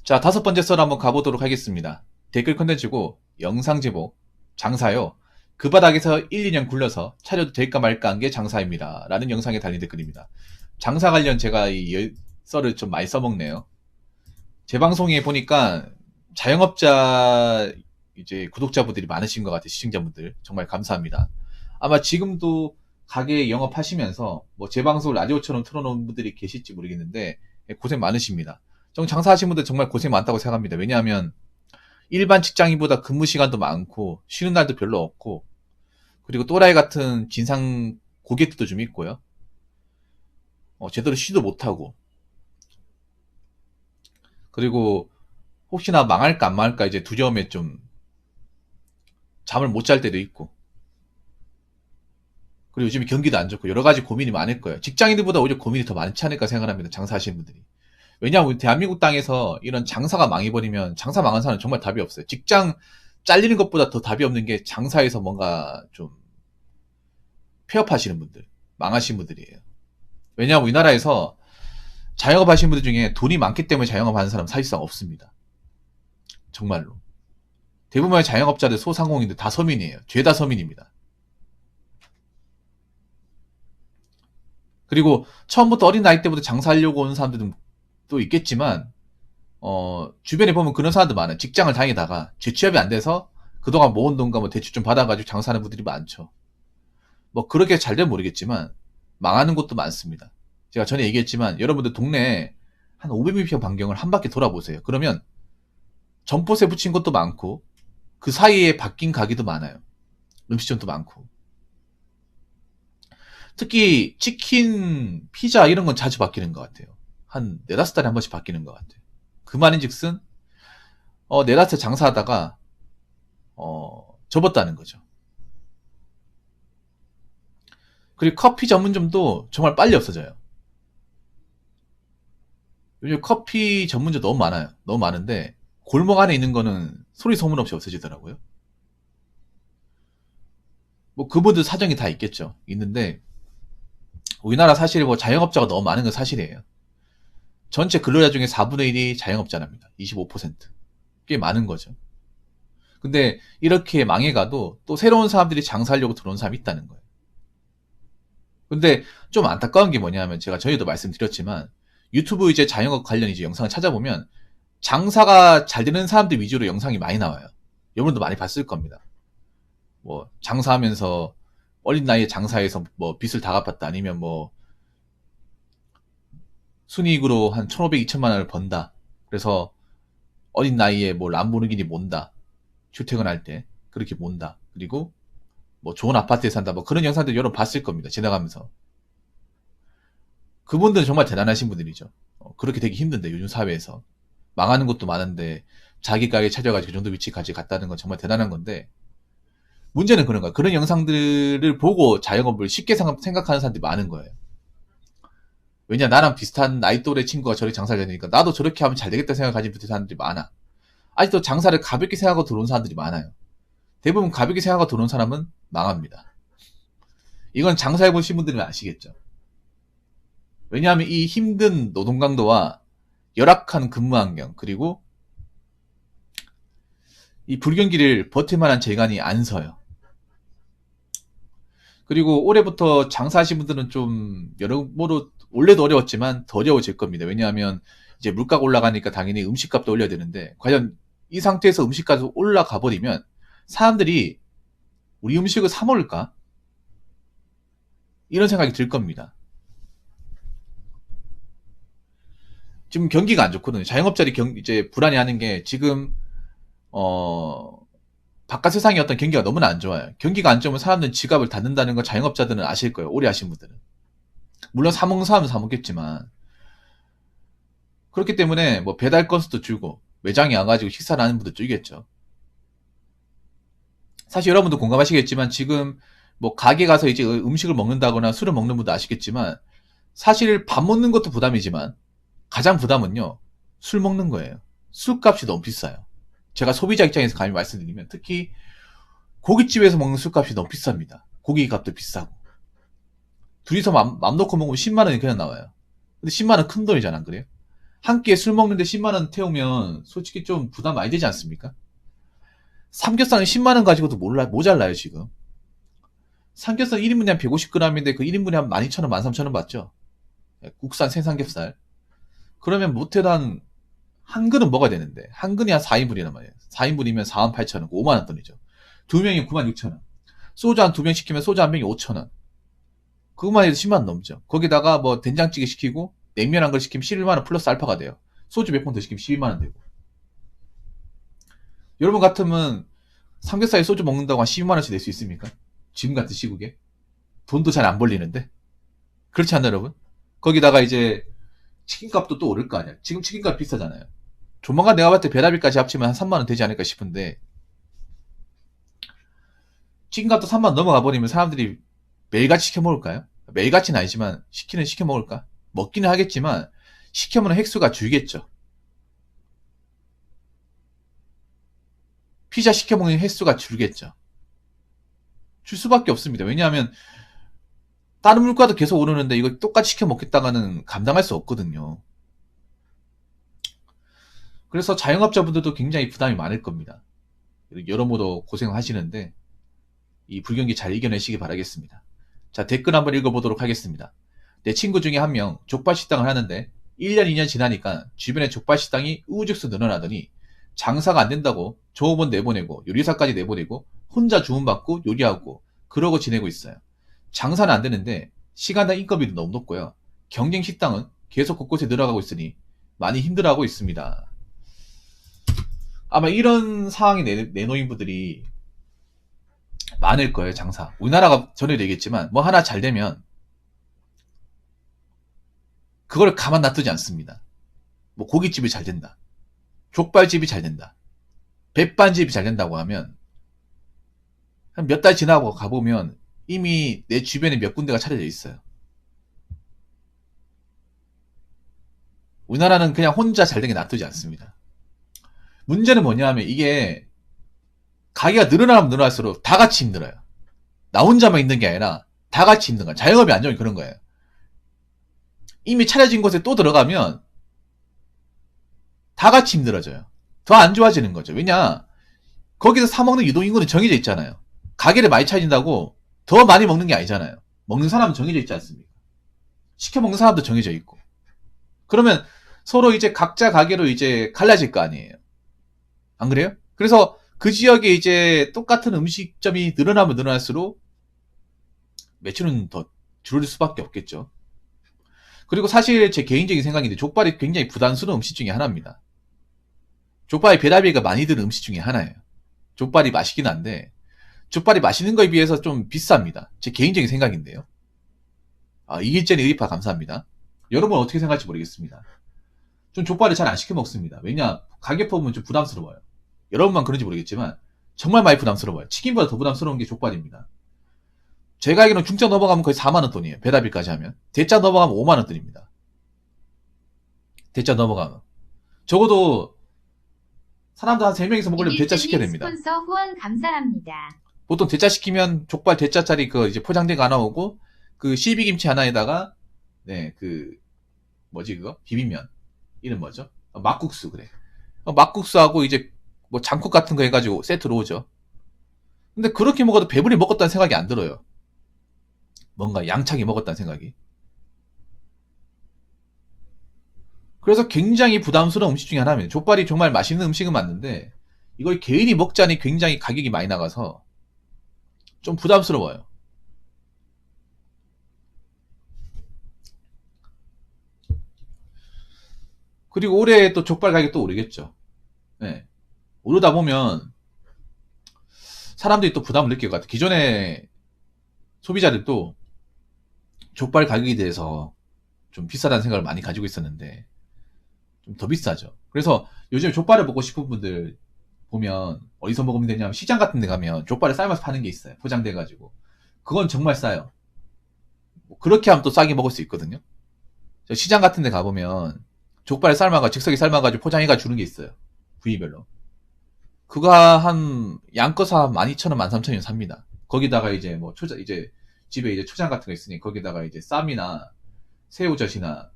자, 다섯 번째 썰 한번 가보도록 하겠습니다. 댓글 컨텐츠고 영상 제목 장사요. 그 바닥에서 1, 2년 굴려서 차려도 될까 말까 한 게 장사입니다. 라는 영상에 달린 댓글입니다. 장사 관련 제가 이 썰을 좀 많이 써먹네요. 제 방송에 보니까 자영업자 이제 구독자분들이 많으신 것 같아요. 시청자분들. 정말 감사합니다. 아마 지금도 가게 영업하시면서 뭐 제 방송을 라디오처럼 틀어놓은 분들이 계실지 모르겠는데 고생 많으십니다. 정 장사하시는 분들 정말 고생 많다고 생각합니다. 왜냐하면 일반 직장인보다 근무 시간도 많고 쉬는 날도 별로 없고 그리고 또라이 같은 진상 고객들도 좀 있고요. 제대로 쉬도 못하고 그리고 혹시나 망할까 안 망할까 이제 두려움에 좀 잠을 못 잘 때도 있고 그리고 요즘에 경기도 안 좋고 여러 가지 고민이 많을 거예요. 직장인들보다 오히려 고민이 더 많지 않을까 생각합니다. 장사하시는 분들이. 왜냐하면 대한민국 땅에서 이런 장사가 망해버리면 장사 망한 사람은 정말 답이 없어요. 직장 잘리는 것보다 더 답이 없는 게 장사에서 뭔가 좀 폐업하시는 분들, 망하신 분들이에요. 왜냐하면 우리나라에서 자영업 하시는 분들 중에 돈이 많기 때문에 자영업 하는 사람 사실상 없습니다. 정말로. 대부분의 자영업자들 소상공인들 다 서민이에요. 죄다 서민입니다. 그리고 처음부터 어린 나이 때부터 장사하려고 오는 사람들은 또 있겠지만 주변에 보면 그런 사람들 많아요. 직장을 다니다가 재취업이 안 돼서 그동안 모은 돈과 뭐 대출 좀 받아가지고 장사하는 분들이 많죠. 뭐 그렇게 잘 되면 모르겠지만 망하는 곳도 많습니다. 제가 전에 얘기했지만 여러분들 동네에 한 500m 반경을 한 바퀴 돌아보세요. 그러면 점포세 붙인 것도 많고 그 사이에 바뀐 가게도 많아요. 음식점도 많고 특히 치킨, 피자 이런 건 자주 바뀌는 것 같아요. 한 4-5달에 한 번씩 바뀌는 것 같아요. 그 말인즉슨 4-5달 장사하다가 접었다는 거죠. 그리고 커피 전문점도 정말 빨리 없어져요. 요즘 커피 전문점 너무 많아요. 너무 많은데 골목 안에 있는 거는 소리 소문 없이 없어지더라고요. 뭐 그분들 사정이 다 있겠죠. 있는데 우리나라 사실 뭐 자영업자가 너무 많은 건 사실이에요. 전체 근로자 중에 4분의 1이 자영업자랍니다. 25%. 꽤 많은 거죠. 근데 이렇게 망해가도 또 새로운 사람들이 장사하려고 들어온 사람이 있다는 거예요. 근데 좀 안타까운 게 뭐냐면 제가 전에도 말씀드렸지만 유튜브 이제 자영업 관련 이제 영상을 찾아보면 장사가 잘 되는 사람들 위주로 영상이 많이 나와요. 여러분도 많이 봤을 겁니다. 뭐 장사하면서 어린 나이에 장사해서 뭐 빚을 다 갚았다 아니면 뭐 순이익으로 한 1,500, 2천만 원을 번다. 그래서 어린 나이에 뭐 람보르기니 몬다. 출퇴근할 때 그렇게 몬다. 그리고 뭐 좋은 아파트에 산다. 뭐 그런 영상들 여러분 봤을 겁니다. 지나가면서. 그분들은 정말 대단하신 분들이죠. 그렇게 되기 힘든데 요즘 사회에서. 망하는 것도 많은데 자기 가게 찾아가지고 그 정도 위치까지 갔다는 건 정말 대단한 건데 문제는 그런 거야. 그런 영상들을 보고 자영업을 쉽게 생각하는 사람들이 많은 거예요. 왜냐 나랑 비슷한 나이 또래 친구가 저렇게 장사를 해야 되니까 나도 저렇게 하면 잘 되겠다 생각하지 못한 사람들이 많아. 아직도 장사를 가볍게 생각하고 들어온 사람들이 많아요. 대부분 가볍게 생각하고 들어온 사람은 망합니다. 이건 장사해보신 분들은 아시겠죠. 왜냐하면 이 힘든 노동 강도와 열악한 근무 환경 그리고 이 불경기를 버틸 만한 재간이 안 서요. 그리고 올해부터 장사하신 분들은 좀 여러모로 원래도 어려웠지만 더 어려워질 겁니다. 왜냐하면 이제 물가가 올라가니까 당연히 음식값도 올려야 되는데 과연 이 상태에서 음식값이 올라가 버리면 사람들이 우리 음식을 사 먹을까? 이런 생각이 들 겁니다. 지금 경기가 안 좋거든요. 자영업자들이 이제 불안해하는 게 지금 바깥 세상의 어떤 경기가 너무나 안 좋아요. 경기가 안 좋으면 사람들은 지갑을 닫는다는 거 자영업자들은 아실 거예요. 오래 하신 분들은. 물론 사 먹는 사람은 사 먹겠지만 그렇기 때문에 뭐 배달 건수도 줄고 매장에 와가지고 식사를 하는 분도 줄겠죠. 사실 여러분도 공감하시겠지만 지금 뭐 가게 가서 이제 음식을 먹는다거나 술을 먹는 분도 아시겠지만 사실 밥 먹는 것도 부담이지만 가장 부담은요 술 먹는 거예요. 술값이 너무 비싸요. 제가 소비자 입장에서 감히 말씀드리면 특히 고깃집에서 먹는 술값이 너무 비쌉니다. 고기 값도 비싸고 둘이서 맘 놓고 먹으면 10만 원이 그냥 나와요. 근데 10만 원 큰 돈이잖아 안 그래요? 한 끼에 술 먹는데 10만원 태우면 솔직히 좀 부담 많이 되지 않습니까? 삼겹살은 10만원 가지고도 모자라요, 지금. 삼겹살 1인분이 한 150g인데 그 1인분이 한 12,000원, 13,000원 받죠? 국산 생삼겹살. 그러면 못해도 한 그릇 먹어야 되는데, 한 그릇이 한 4인분이란 말이에요. 4인분이면 48,000원, 5만원 돈이죠. 두 명이면 96,000원. 소주 한 두 병 시키면 소주 한 병이 5,000원. 그것만 해도 10만원 넘죠. 거기다가 뭐 된장찌개 시키고, 냉면 한 그릇 시키면 11만원 플러스 알파가 돼요. 소주 몇 번 더 시키면 12만원 되고. 여러분 같으면 삼겹살에 소주 먹는다고 한 12만원씩 낼 수 있습니까? 지금 같은 시국에. 돈도 잘 안 벌리는데. 그렇지 않나요, 여러분? 거기다가 이제 치킨값도 또 오를 거 아니야. 지금 치킨값 비싸잖아요. 조만간 내가 봤을 때 배달비까지 합치면 한 3만원 되지 않을까 싶은데, 치킨값도 3만원 넘어가 버리면 사람들이 매일같이 시켜 먹을까요? 매일같이는 아니지만 시켜 먹을까? 먹기는 하겠지만 시켜 먹는 횟수가 줄겠죠. 피자 시켜 먹는 횟수가 줄겠죠. 줄 수밖에 없습니다. 왜냐하면 다른 물가도 계속 오르는데 이거 똑같이 시켜 먹겠다가는 감당할 수 없거든요. 그래서 자영업자분들도 굉장히 부담이 많을 겁니다. 여러모로 고생하시는데 이 불경기 잘 이겨내시기 바라겠습니다. 자, 댓글 한번 읽어보도록 하겠습니다. 내 친구 중에 한 명 족발식당을 하는데 1년 2년 지나니까 주변에 족발식당이 우후죽순 늘어나더니 장사가 안 된다고 종업원 내보내고 요리사까지 내보내고 혼자 주문받고 요리하고 그러고 지내고 있어요. 장사는 안 되는데 시간당 인건비도 너무 높고요. 경쟁 식당은 계속 곳곳에 늘어가고 있으니 많이 힘들어하고 있습니다. 아마 이런 상황에 내놓인 분들이 많을 거예요, 장사. 우리나라가 전에도 얘기했지만 뭐 하나 잘 되면 그걸 가만 놔두지 않습니다. 뭐 고깃집이 잘 된다. 족발집이 잘 된다. 백반집이 잘 된다고 하면 한 몇 달 지나고 가보면 이미 내 주변에 몇 군데가 차려져 있어요. 우리나라는 그냥 혼자 잘 되게 놔두지 않습니다. 문제는 뭐냐 하면 이게 가게가 늘어나면 늘어날수록 다 같이 힘들어요. 나 혼자만 있는 게 아니라 다 같이 힘든 거야. 자영업이 안정이 그런 거예요. 이미 차려진 곳에 또 들어가면 다 같이 힘들어져요. 더 안 좋아지는 거죠. 왜냐? 거기서 사먹는 유동인구는 정해져 있잖아요. 가게를 많이 차린다고 더 많이 먹는 게 아니잖아요. 먹는 사람은 정해져 있지 않습니까? 시켜 먹는 사람도 정해져 있고. 그러면 서로 이제 각자 가게로 이제 갈라질 거 아니에요. 안 그래요? 그래서 그 지역에 이제 똑같은 음식점이 늘어나면 늘어날수록 매출은 더 줄어들 수밖에 없겠죠. 그리고 사실 제 개인적인 생각인데 족발이 굉장히 부담스러운 음식 중에 하나입니다. 족발이 배달비가 많이 드는 음식 중에 하나예요. 족발이 맛있긴 한데 족발이 맛있는 거에 비해서 좀 비쌉니다. 제 개인적인 생각인데요. 이길전의 의리파 감사합니다. 여러분 어떻게 생각할지 모르겠습니다. 좀 족발을 잘 안 시켜 먹습니다. 왜냐? 가격 보면 좀 부담스러워요. 여러분만 그런지 모르겠지만 정말 많이 부담스러워요. 치킨보다 더 부담스러운 게 족발입니다. 제가 알기로는 중짜 넘어가면 거의 4만원 돈이에요. 배달비까지 하면. 대짜 넘어가면 5만원 돈입니다. 대짜 넘어가면. 적어도 사람들 한 3명이서 먹으려면 대짜 시켜야 됩니다. 스폰서 후원 감사합니다. 보통 대짜 시키면 족발 대짜짜리 그 이제 포장된 거 하나 오고 그 실비김치 하나에다가 뭐지 그거? 비빔면. 이름 뭐죠? 막국수 그래. 막국수하고 이제 뭐 장국 같은 거 해가지고 세트로 오죠. 근데 그렇게 먹어도 배불리 먹었다는 생각이 안 들어요. 뭔가 양차게 먹었다는 생각이. 그래서 굉장히 부담스러운 음식 중에 하나입니다. 족발이 정말 맛있는 음식은 맞는데 이걸 개인이 먹자니 굉장히 가격이 많이 나가서 좀 부담스러워요. 그리고 올해 또 족발 가격도 오르겠죠. 네. 오르다 보면 사람들이 또 부담을 느낄 것 같아요. 기존의 소비자들도 족발 가격에 대해서 좀 비싸다는 생각을 많이 가지고 있었는데 좀 더 비싸죠. 그래서 요즘 족발을 먹고 싶은 분들 보면 어디서 먹으면 되냐면 시장 같은 데 가면 족발을 삶아서 파는 게 있어요. 포장돼 가지고. 그건 정말 싸요. 그렇게 하면 또 싸게 먹을 수 있거든요. 시장 같은 데 가보면 족발을 삶아가 즉석에 삶아가지고 포장해가 주는 게 있어요. 부위별로. 그거 한 양껏 한 12,000원, 13,000원 삽니다. 거기다가 이제 뭐 이제 집에 이제 초장 같은 거 있으니 거기다가 이제 쌈이나 새우젓이나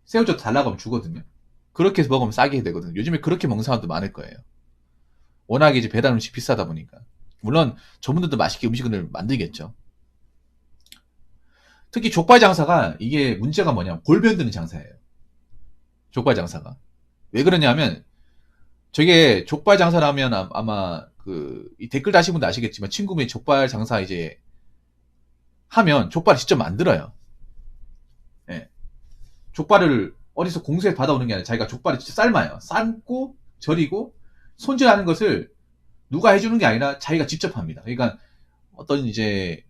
새우젓 달라고 하면 주거든요. 그렇게 해서 먹으면 싸게 되거든요. 요즘에 그렇게 먹는 사람도 많을 거예요. 워낙에 이제 배달 음식 비싸다 보니까. 물론 저분들도 맛있게 음식을 만들겠죠. 특히 족발 장사가 이게 문제가 뭐냐면 골변드는 장사예요. 족발 장사가. 왜 그러냐면 저게 족발 장사라면 아마 이 댓글 다신 분도 아시겠지만 친구분이 족발 장사 이제 하면 족발을 직접 만들어요. 예. 족발을 어디서 공수해 받아오는 게 아니라 자기가 족발을 직접 삶아요. 삶고 절이고 손질하는 것을 누가 해주는 게 아니라 자기가 직접 합니다. 그러니까 어떤 이제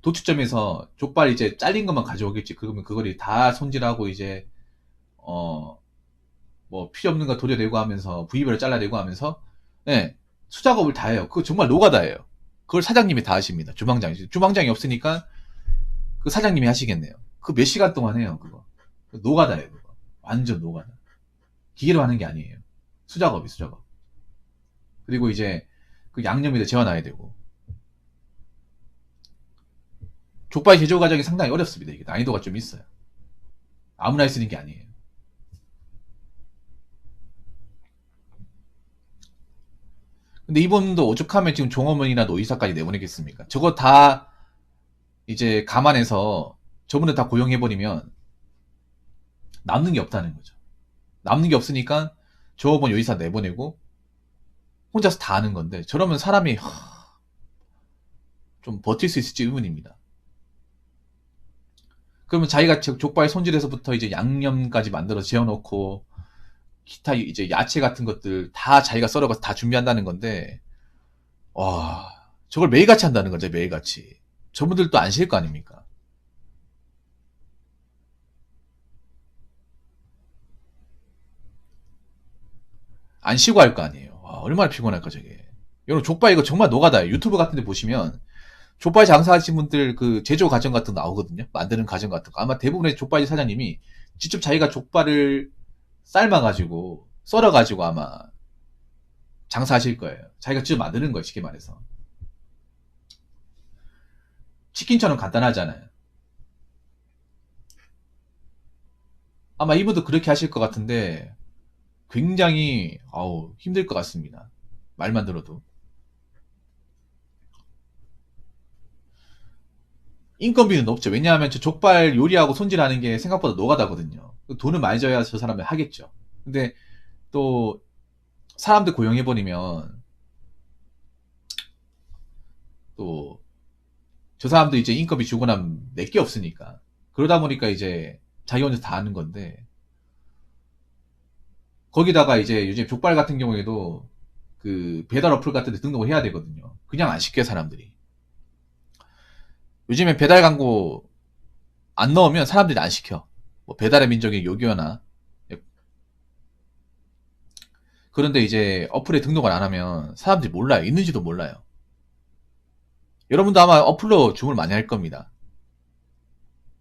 도축점에서 족발 이제 잘린 것만 가져오겠지. 그러면 그걸 다 손질하고 이제 뭐 필요 없는 거 도려내고 하면서 부위별로 잘라내고 하면서 예, 수작업을 다 해요. 그거 정말 노가다예요. 그걸 사장님이 다 하십니다. 주방장이 없으니까 그 사장님이 하시겠네요. 그 몇 시간 동안 해요. 그거 노가다예요. 그거 완전 노가다. 기계로 하는 게 아니에요. 수작업. 그리고 이제 그 양념에다 재워놔야 되고 족발 제조 과정이 상당히 어렵습니다. 이게 난이도가 좀 있어요. 아무나 할 수 있는 게 아니에요. 근데 이분도 오죽하면 지금 종업원이나 노이사까지 내보내겠습니까? 저거 다 이제 감안해서 저분을 다 고용해버리면 남는 게 없다는 거죠. 남는 게 없으니까 종업원 요이사 내보내고 혼자서 다 하는 건데 저러면 사람이 좀 버틸 수 있을지 의문입니다. 그러면 자기가 족발 손질에서부터 이제 양념까지 만들어 재워놓고 기타 이제 야채 같은 것들 다 자기가 썰어가서 다 준비한다는 건데 와 저걸 매일같이 한다는 거죠. 매일같이. 저분들도 안 쉴 거 아닙니까? 안 쉬고 할 거 아니에요. 와, 얼마나 피곤할까 저게. 여러분 족발 이거 정말 노가다예요. 유튜브 같은 데 보시면 족발 장사하신 분들 그 제조 과정 같은 거 나오거든요. 만드는 과정 같은 거. 아마 대부분의 족발 사장님이 직접 자기가 족발을 삶아가지고 썰어가지고 아마 장사하실 거예요. 자기가 직접 만드는 거예요. 쉽게 말해서. 치킨처럼 간단하잖아요. 아마 이분도 그렇게 하실 것 같은데 굉장히 힘들 것 같습니다. 말만 들어도. 인건비는 높죠. 왜냐하면 저 족발 요리하고 손질하는 게 생각보다 노가다거든요. 돈을 많이 줘야 저 사람을 하겠죠. 근데 또 사람들 고용해버리면 또 저 사람도 이제 인건비 주고 나면 낼 게 없으니까. 그러다 보니까 이제 자기 혼자 다 하는 건데 거기다가 이제 요즘 족발 같은 경우에도 그 배달 어플 같은 데 등록을 해야 되거든요. 그냥 안 시켜요, 사람들이. 요즘에 배달 광고 안 넣으면 사람들이 안 시켜. 뭐 배달의 민족의 요기요나. 그런데 이제 어플에 등록을 안 하면 사람들이 몰라요. 있는지도 몰라요. 여러분도 아마 어플로 주문을 많이 할 겁니다.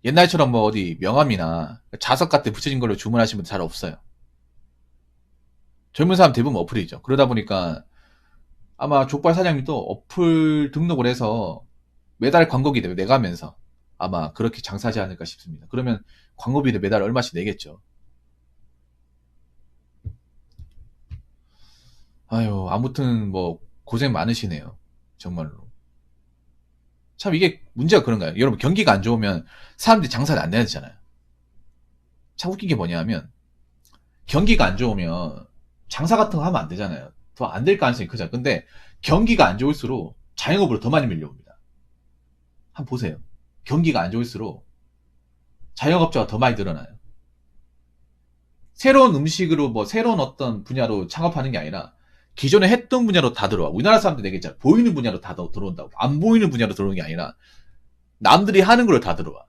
옛날처럼 뭐 어디 명함이나 자석 같은 데 붙여진 걸로 주문하시면 잘 없어요. 젊은 사람 대부분 어플이죠. 그러다 보니까 아마 족발 사장님도 어플 등록을 해서 매달 광고비를 내가면서 아마 그렇게 장사하지 않을까 싶습니다. 그러면 광고비를 매달 얼마씩 내겠죠. 아유, 아무튼 뭐 고생 많으시네요. 정말로. 참 이게 문제가 그런가요? 여러분 경기가 안 좋으면 사람들이 장사를 안 내잖아요. 참 웃긴 게 뭐냐면 경기가 안 좋으면 장사 같은 거 하면 안 되잖아요. 더 안 될 가능성이 크잖아요. 근데 경기가 안 좋을수록 자영업으로 더 많이 밀려옵니다. 한번 보세요. 경기가 안 좋을수록 자영업자가 더 많이 늘어나요. 새로운 음식으로 뭐 새로운 어떤 분야로 창업하는 게 아니라 기존에 했던 분야로 다 들어와. 우리나라 사람들 내겠잖아. 보이는 분야로 다 들어온다고. 안 보이는 분야로 들어오는 게 아니라 남들이 하는 걸로 다 들어와.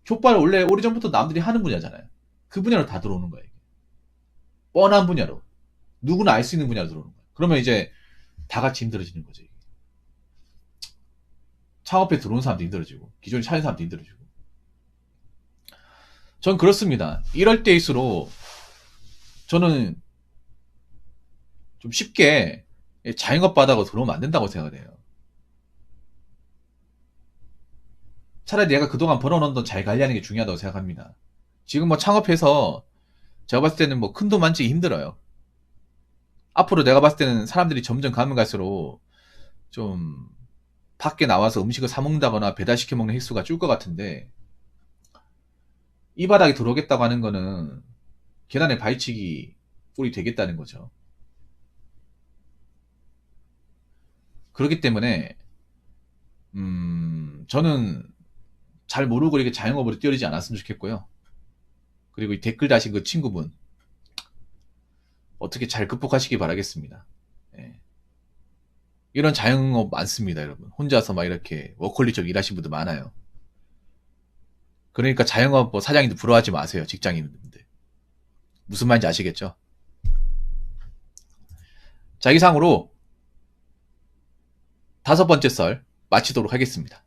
족발 원래 오래전부터 남들이 하는 분야잖아요. 그 분야로 다 들어오는 거예요. 뻔한 분야로. 누구나 알 수 있는 분야로 들어오는 거예요. 그러면 이제 다 같이 힘들어지는 거죠. 창업에 들어온 사람도 힘들어지고 기존에 차린 사람도 힘들어지고. 전 그렇습니다. 이럴 때일수록 저는 좀 쉽게 자영업 바닥으로 들어오면 안 된다고 생각을 해요. 차라리 내가 그동안 벌어놓은 돈 잘 관리하는 게 중요하다고 생각합니다. 지금 뭐 창업해서 제가 봤을 때는 뭐 큰 돈 만지기 힘들어요. 앞으로 내가 봤을 때는 사람들이 점점 가면 갈수록 좀 밖에 나와서 음식을 사 먹는다거나 배달시켜 먹는 횟수가 줄 것 같은데, 이 바닥에 들어오겠다고 하는 거는 계란에 바위치기 꼴이 되겠다는 거죠. 그렇기 때문에 저는 잘 모르고 이렇게 자영업으로 뛰어들지 않았으면 좋겠고요. 그리고 이 댓글 다신 그 친구분 어떻게 잘 극복하시기 바라겠습니다. 예. 이런 자영업 많습니다, 여러분. 혼자서 막 이렇게 워커홀릭처럼 일하시는 분들 많아요. 그러니까 자영업 뭐 사장님들 부러워하지 마세요, 직장인분들. 무슨 말인지 아시겠죠? 자, 이상으로 5번째 썰 마치도록 하겠습니다.